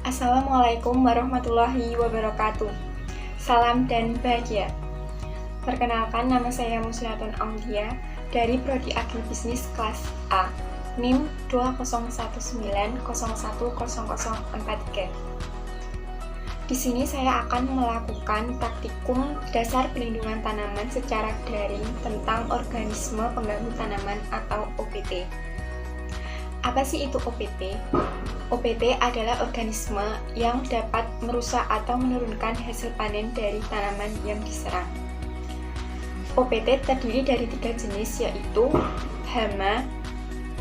Assalamualaikum warahmatullahi wabarakatuh. Salam dan bahagia. Perkenalkan, nama saya Muslihatun Aulia dari Prodi Agribisnis kelas A, NIM 2019010043. Di sini saya akan melakukan praktikum dasar pelindungan tanaman secara daring tentang organisme pengganggu tanaman atau OPT. Apa sih itu OPT? OPT adalah organisme yang dapat merusak atau menurunkan hasil panen dari tanaman yang diserang. OPT terdiri dari 3 jenis, yaitu hama,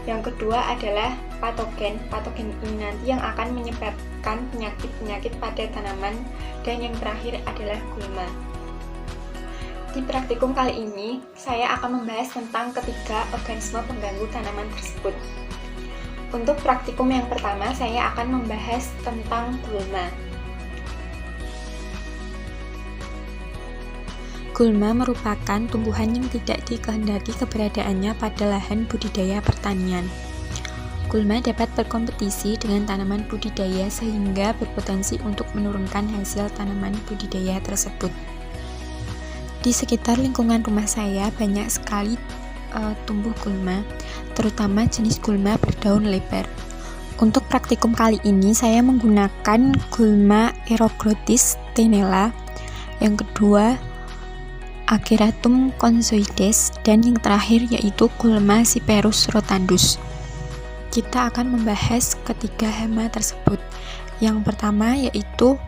yang kedua adalah patogen. Patogen ini nanti yang akan menyebabkan penyakit-penyakit pada tanaman, dan yang terakhir adalah gulma. Di praktikum kali ini, saya akan membahas tentang ketiga organisme pengganggu tanaman tersebut. Untuk praktikum yang pertama, saya akan membahas tentang gulma. Gulma merupakan tumbuhan yang tidak dikehendaki keberadaannya pada lahan budidaya pertanian. Gulma dapat berkompetisi dengan tanaman budidaya sehingga berpotensi untuk menurunkan hasil tanaman budidaya tersebut. Di sekitar lingkungan rumah saya banyak sekali tumbuh gulma, terutama jenis gulma berdaun lebar. Untuk praktikum kali ini saya menggunakan gulma Aeroglottis tenella, yang kedua Acheratum conzoides, dan yang terakhir yaitu gulma Cyperus rotandus. Kita akan membahas ketiga hama tersebut. Yang pertama yaitu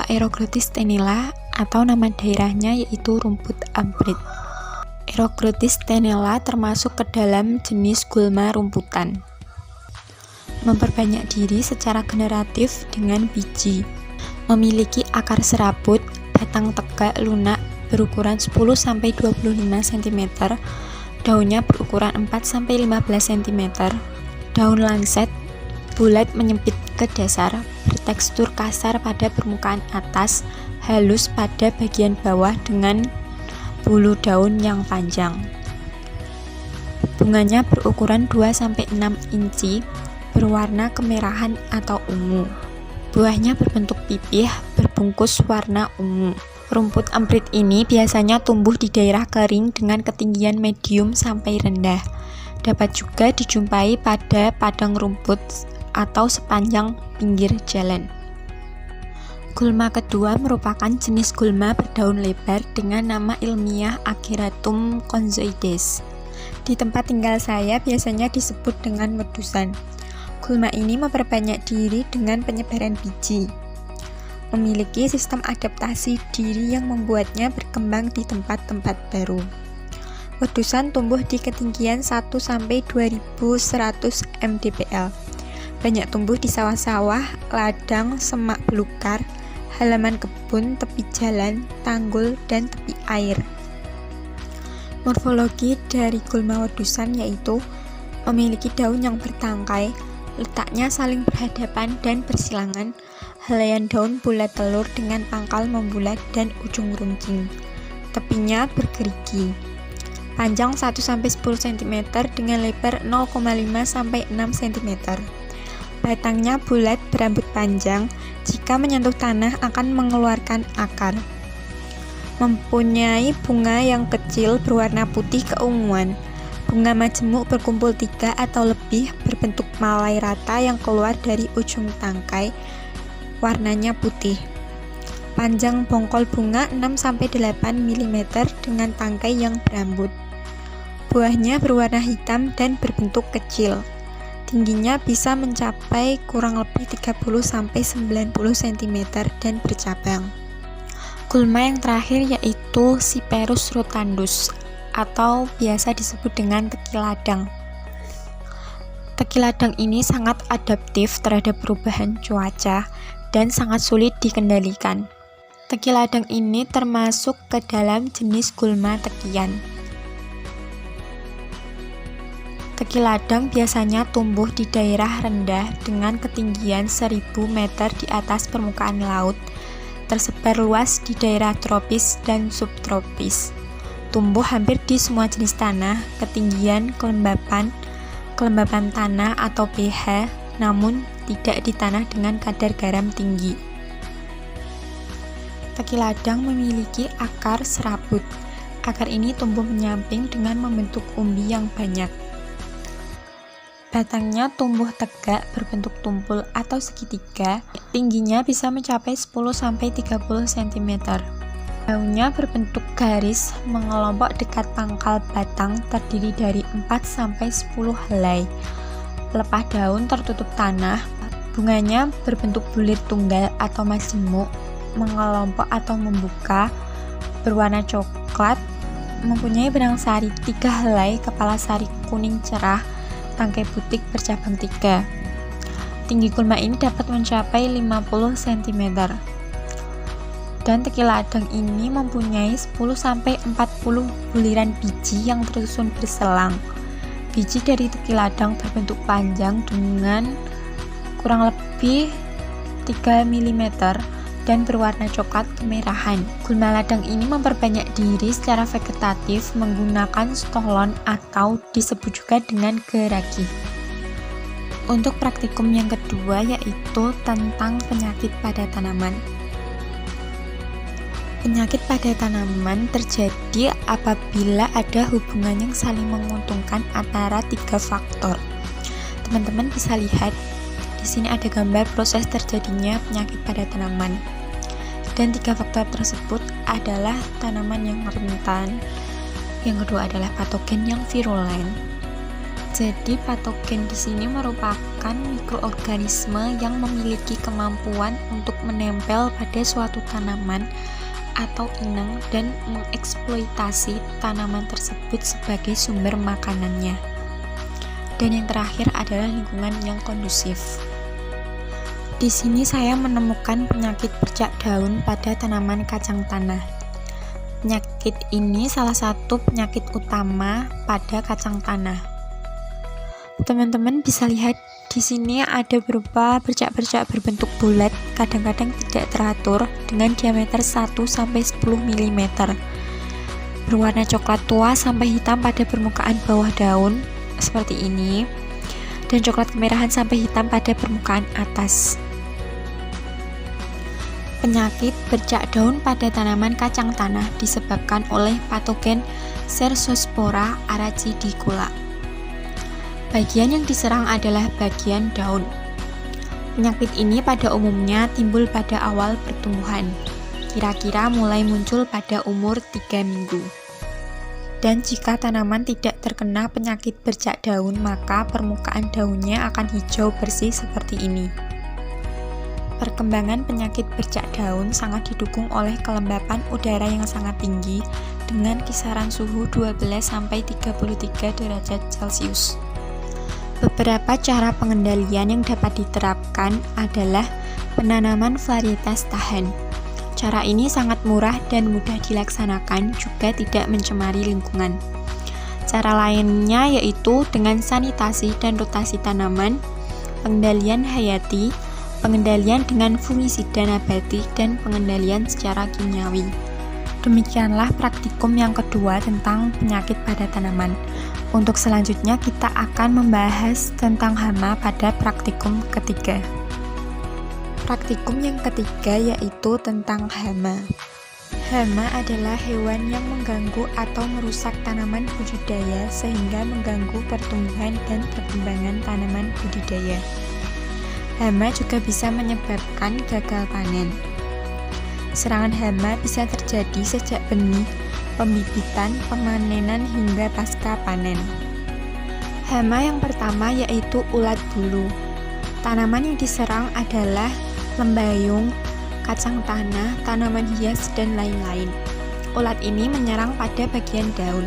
Aeroglottis tenella, atau nama daerahnya yaitu rumput abrit. Aeroglottis tenella termasuk ke dalam jenis gulma rumputan. Memperbanyak diri secara generatif dengan biji. Memiliki akar serabut, batang tegak lunak berukuran 10-25 cm, daunnya berukuran 4-15 cm, daun lancet, bulat menyempit ke dasar, bertekstur kasar pada permukaan atas, halus pada bagian bawah dengan bulu daun yang panjang. Bunganya berukuran 2-6 inci, berwarna kemerahan atau ungu. Buahnya berbentuk pipih, berbungkus warna ungu. Rumput abrit ini biasanya tumbuh di daerah kering dengan ketinggian medium sampai rendah. Dapat juga dijumpai pada padang rumput atau sepanjang pinggir jalan. Gulma kedua merupakan jenis gulma berdaun lebar dengan nama ilmiah Acheratum conzoides. Di tempat tinggal saya biasanya disebut dengan wedusan. Gulma ini memperbanyak diri dengan penyebaran biji. Memiliki sistem adaptasi diri yang membuatnya berkembang di tempat-tempat baru. Wedusan tumbuh di ketinggian 1-2100 mdpl. Banyak tumbuh di sawah-sawah, ladang, semak belukar, halaman kebun, tepi jalan, tanggul, dan tepi air. Morfologi dari gulma wedusan yaitu memiliki daun yang bertangkai, letaknya saling berhadapan dan bersilangan, helaian daun bulat telur dengan pangkal membulat dan ujung runcing. Tepinya bergerigi. Panjang 1-10 cm dengan lebar 0,5-6 cm. Batangnya bulat berambut panjang, jika menyentuh tanah akan mengeluarkan akar. Mempunyai bunga yang kecil berwarna putih keunguan. Bunga majemuk berkumpul 3 atau lebih berbentuk malai rata yang keluar dari ujung tangkai, warnanya putih. Panjang bongkol bunga 6-8 mm dengan tangkai yang berambut. Buahnya berwarna hitam dan berbentuk kecil. Tingginya bisa mencapai kurang lebih 30-90 cm dan bercabang. Gulma yang terakhir yaitu Cyperus rotandus, atau biasa disebut dengan teki ladang. Teki ladang ini sangat adaptif terhadap perubahan cuaca dan sangat sulit dikendalikan. Teki ladang ini termasuk ke dalam jenis gulma tekian. Teki ladang biasanya tumbuh di daerah rendah dengan ketinggian 1000 meter di atas permukaan laut, tersebar luas di daerah tropis dan subtropis. Tumbuh hampir di semua jenis tanah, ketinggian, kelembapan tanah atau pH, namun tidak di tanah dengan kadar garam tinggi. Tekiladang memiliki akar serabut. Akar ini tumbuh menyamping dengan membentuk umbi yang banyak. Batangnya tumbuh tegak berbentuk tumpul atau segitiga, tingginya bisa mencapai 10-30 cm. Daunnya berbentuk garis mengelompok dekat pangkal batang, terdiri dari 4-10 helai. Pelepah daun tertutup tanah. Bunganya berbentuk bulir tunggal atau majemuk, mengelompok atau membuka, berwarna coklat, mempunyai benang sari 3 helai, kepala sari kuning cerah, tangkai putik bercabang 3. Tinggi gulma ini dapat mencapai 50 cm. Dan tekiladang ini mempunyai 10-40 buliran biji yang tersusun berselang. Biji dari tekiladang berbentuk panjang dengan kurang lebih 3 mm dan berwarna coklat kemerahan. Gulma ladang ini memperbanyak diri secara vegetatif menggunakan stolon atau disebut juga dengan geragi. Untuk praktikum yang kedua yaitu tentang penyakit pada tanaman. Penyakit pada tanaman terjadi apabila ada hubungan yang saling menguntungkan antara 3 faktor. Teman-teman bisa lihat di sini ada gambar proses terjadinya penyakit pada tanaman. Dan 3 faktor tersebut adalah tanaman yang rentan, yang kedua adalah patogen yang virulen. Jadi patogen di sini merupakan mikroorganisme yang memiliki kemampuan untuk menempel pada suatu tanaman atau inang dan mengeksploitasi tanaman tersebut sebagai sumber makanannya. Dan yang terakhir adalah lingkungan yang kondusif. Di sini saya menemukan penyakit bercak daun pada tanaman kacang tanah. Penyakit ini salah satu penyakit utama pada kacang tanah. Teman-teman bisa lihat di sini ada berupa bercak-bercak berbentuk bulat, kadang-kadang tidak teratur dengan diameter 1-10 mm. Berwarna coklat tua sampai hitam pada permukaan bawah daun seperti ini, dan coklat kemerahan sampai hitam pada permukaan atas. Penyakit bercak daun pada tanaman kacang tanah disebabkan oleh patogen Cercospora arachidicola. Bagian yang diserang adalah bagian daun. Penyakit ini pada umumnya timbul pada awal pertumbuhan, kira-kira mulai muncul pada umur 3 minggu. Dan jika tanaman tidak terkena penyakit bercak daun, maka permukaan daunnya akan hijau bersih seperti ini. Perkembangan penyakit bercak daun sangat didukung oleh kelembapan udara yang sangat tinggi dengan kisaran suhu 12-33 derajat Celcius. Beberapa cara pengendalian yang dapat diterapkan adalah penanaman varietas tahan. Cara ini sangat murah dan mudah dilaksanakan, juga tidak mencemari lingkungan. Cara lainnya yaitu dengan sanitasi dan rotasi tanaman, pengendalian hayati, pengendalian dengan fungisida nabati, dan pengendalian secara kimiawi. Demikianlah praktikum yang kedua tentang penyakit pada tanaman. Untuk selanjutnya kita akan membahas tentang hama pada praktikum ketiga. Praktikum yang ketiga yaitu tentang hama. Hama adalah hewan yang mengganggu atau merusak tanaman budidaya sehingga mengganggu pertumbuhan dan perkembangan tanaman budidaya. Hama juga bisa menyebabkan gagal panen. Serangan hama bisa terjadi sejak benih, pembibitan, pemanenan hingga pasca panen. Hama yang pertama yaitu ulat bulu. Tanaman yang diserang adalah lembayung, kacang tanah, tanaman hias, dan lain-lain. Ulat ini menyerang pada bagian daun.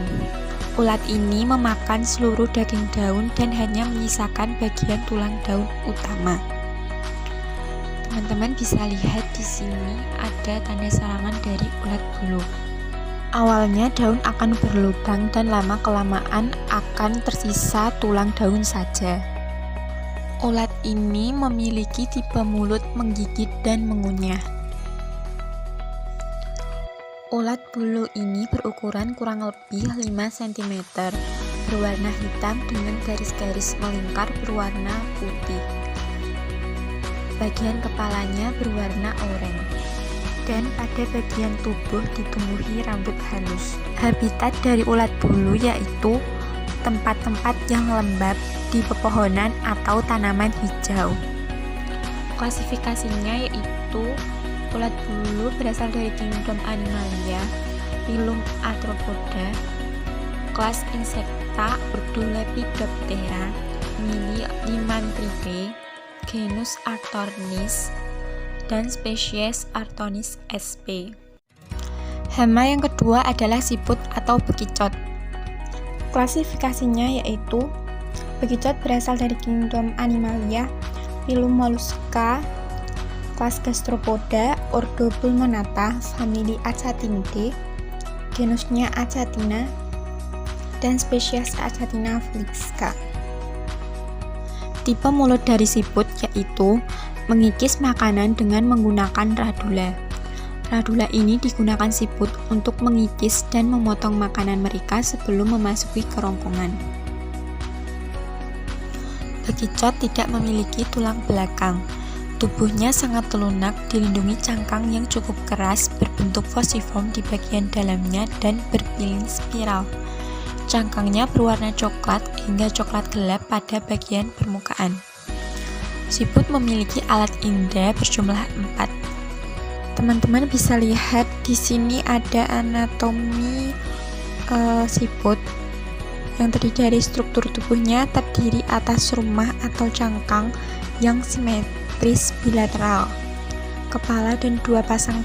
Ulat ini memakan seluruh daging daun dan hanya menyisakan bagian tulang daun utama. Teman-teman bisa lihat di sini ada tanda serangan dari ulat bulu. Awalnya daun akan berlubang dan lama-kelamaan akan tersisa tulang daun saja. Ulat ini memiliki tipe mulut menggigit dan mengunyah. Ulat bulu ini berukuran kurang lebih 5 cm, berwarna hitam dengan garis-garis melingkar berwarna putih. Bagian kepalanya berwarna oranye, dan pada bagian tubuh ditumbuhi rambut halus. Habitat dari ulat bulu yaitu tempat-tempat yang lembab di pepohonan atau tanaman hijau. Klasifikasinya yaitu ulat bulu berasal dari kingdom Animalia, phylum Arthropoda, kelas Insecta, ordo Lepidoptera, mili Limanthridae, genus Artornis, dan spesies Artornis sp. Hama yang kedua adalah siput atau bekicot. Klasifikasinya yaitu bekicot berasal dari kingdom Animalia, phylum Mollusca, kelas Gastropoda, ordo Pulmonata, famili Acatinidae, genusnya Achatina, dan spesies Achatina flicsca. Tipe mulut dari siput yaitu mengikis makanan dengan menggunakan radula. Radula ini digunakan siput untuk mengikis dan memotong makanan mereka sebelum memasuki kerongkongan. Bekicot tidak memiliki tulang belakang. Tubuhnya sangat lunak, dilindungi cangkang yang cukup keras berbentuk fosiform di bagian dalamnya dan berpiling spiral. Cangkangnya berwarna coklat hingga coklat gelap pada bagian permukaan. Siput memiliki alat indera berjumlah 4. Teman-teman bisa lihat di sini ada anatomi siput yang terdiri dari struktur tubuhnya terdiri atas rumah atau cangkang yang simetris bilateral, kepala dan 2 pasang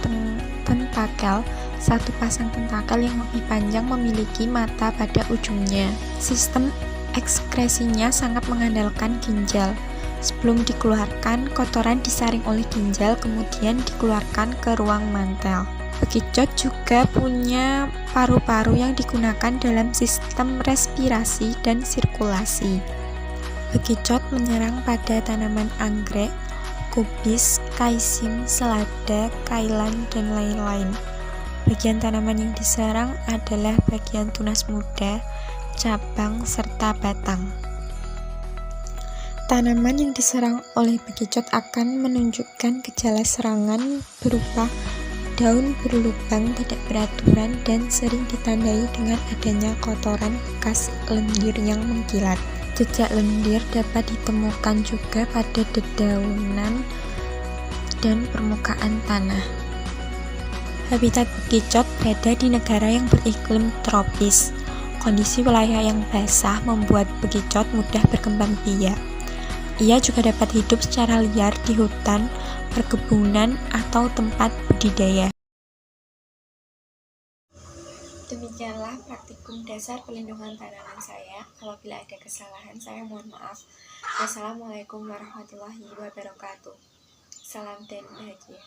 tentakel. 1 pasang tentakel yang lebih panjang memiliki mata pada ujungnya. Sistem ekskresinya sangat mengandalkan ginjal. Sebelum dikeluarkan, kotoran disaring oleh ginjal kemudian dikeluarkan ke ruang mantel. Bekicot juga punya paru-paru yang digunakan dalam sistem respirasi dan sirkulasi. Bekicot menyerang pada tanaman anggrek, kubis, kaisim, selada, kailan, dan lain-lain. Bagian tanaman yang diserang adalah bagian tunas muda, cabang, serta batang. Tanaman yang diserang oleh bekicot akan menunjukkan gejala serangan berupa daun berlubang tidak beraturan dan sering ditandai dengan adanya kotoran bekas lendir yang mengkilat. Jejak lendir dapat ditemukan juga pada dedaunan dan permukaan tanah. Habitat bekicot berada di negara yang beriklim tropis. Kondisi wilayah yang basah membuat bekicot mudah berkembang biak. Ia juga dapat hidup secara liar di hutan, perkebunan, atau tempat budidaya. Demikianlah praktikum dasar pelindungan tanaman saya. Apabila ada kesalahan, saya mohon maaf. Wassalamualaikum warahmatullahi wabarakatuh. Salam dan bahagia.